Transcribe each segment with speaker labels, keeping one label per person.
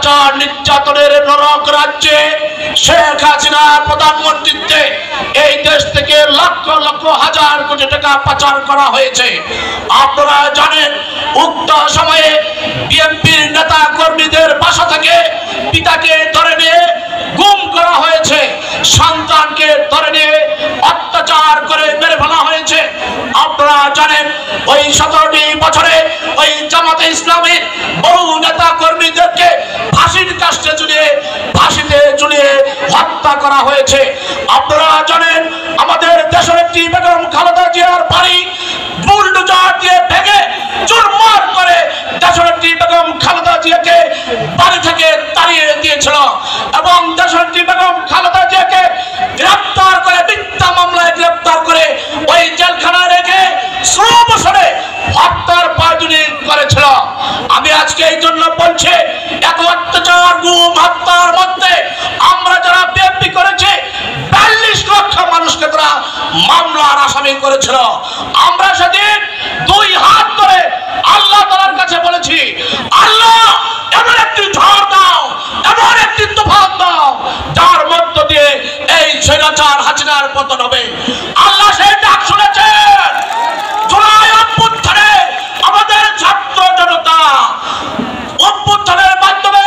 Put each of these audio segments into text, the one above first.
Speaker 1: অত্যাচার নির্যাতনের নরক রাজ্যে শেখ হাসিনার প্রধানমন্ত্রীত্বে এই দেশ থেকে লক্ষ লক্ষ হাজার কোটি টাকা পাচার করা হয়েছে। আপনারা জানেন উক্ত সময়ে বিএনপির নেতা কর্মীদের বাসা থেকে পিতাকে ধরে নিয়ে গুম করা হয়েছে, সন্তানকে ধরে নিয়ে অত্যাচার করে মেরে ফেলা হয়েছে। আপনারা জানেন ওই 17টি বছরে ওই জামাতে ইসলামীর বহু নেতা কর্মীদেরকে ফাঁসির কাস্টে ঝুলিয়ে হত্যা করা হয়েছে। আপনারা জানেন আমাদের দেশনেত্রী বেগম খালেদা জিয়ার বাড়ি বুলডোজার দিয়ে ভেঙে চুরমার করে দেশনেত্রী বেগম খালেদা জিয়াকে বাড়ি থেকে তাড়িয়ে দিয়েছিল এবং দেশনেত্রী বেগম খালেদা জিয়াকে গ্রেফতার করে মিথ্যা মামলায় গ্রেফতার করে ওই জেলখানায় রেখে 16 বছরে হত্যার পায়জুনি করেছিল। আমি আজকে এই জন্য বলছি, এত অত্যাচার গুম হত্যার মধ্যে আমরা যারা বিএনপি করেছে 42 লক্ষ মানুষকে তারা মামলার আসামি করেছিল। আমরা সেদিন 2 হাত ধরে আল্লাহ তাআলার কাছে বলেছি, আল্লাহ এমন একটি ঝড় দাও, এমন একটি তুফান দাও যার মধ্য দিয়ে এই স্বৈরাচার হাসিনার পতন হবে। আল্লাহ সেই ডাক শুনেছেন। জুলাই অভ্যুত্থানে আমাদের ছাত্র জনতা অভ্যুত্থানের মাধ্যমে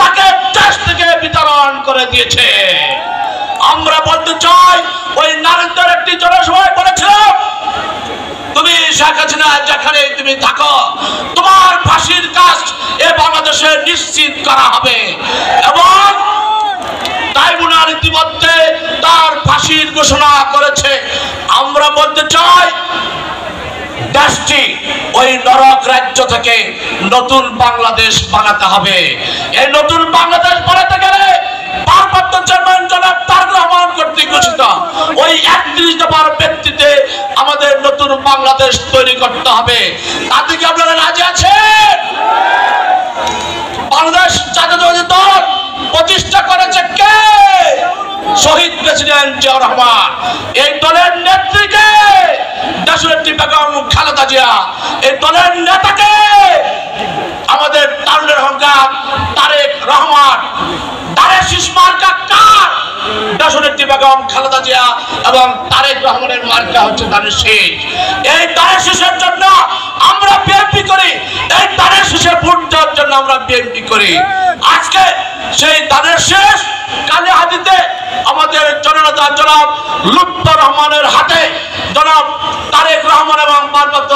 Speaker 1: তাকে দেশ থেকে বিতরণ করে দিয়েছে। আমরা বলতে চাই, ওই নারীদের একটি জনসভায় বলেছিলাম, তুমি শেখ হাসিনা যেখানে তুমি থাকো তোমার ফাঁসির কাজ এ বাংলাদেশে নিশ্চিত করা হবে এবং ট্রাইব্যুনাল ইতিমধ্যে তার ফাঁসির ঘোষণা করেছে। আমরা বলতে চাই, দেশটি ওই নরক রাজ্য থেকে নতুন বাংলাদেশ বানাতে হবে। এই নতুন বাংলাদেশ বানাতে গেলে ভারপ্রাপ্ত চেয়ারম্যান জনাব তারেক রহমান কর্তৃক ঘোষিত ওই 31 দফার ভিত্তিতে আমাদের নতুন বাংলাদেশ তৈরি করতে হবে। তাতে কি আপনারা রাজি আছেন? বাংলাদেশ জাতীয়তাবাদী দল প্রতিষ্ঠা করেছে কে? শহীদ প্রেসিডেন্ট জিয়াউর রহমান। এই দলের নেত্রীকে দেশনেত্রী বেগম খালেদা জিয়া। এই দলের নেতাকে আমাদের তারুণের অহংকার তারেক রহমান। তারেক শীষ মার্কা কার? দেশনেত্রী বেগম খালেদা জিয়া এবং তারেক রহমানের মার্কা হচ্ছে ধানের শীষ। এই ধানের শীষের জন্য আমরা বিএনপি করি, এই ধানের শীষের ভোট দেওয়ার জন্য আমরা বিএনপি করি। আজকে সেই ধানের শীষ কালিহাতীতে আমাদের জননেতা জনাব লুৎফর রহমানের হাতে জনাব তারেক রহমান এবং ভারপ্রাপ্ত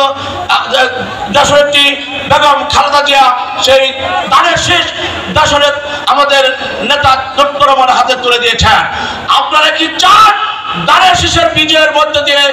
Speaker 1: দেশনেত্রী বেগম খালেদা জিয়া সেই ধানের শীষ দেশের আমাদের নেতা লুৎফর রহমানের হাতে তুলে দিয়েছেন। আপনারা কি চান ধানের শীষের বিজয়ের মধ্য দিয়ে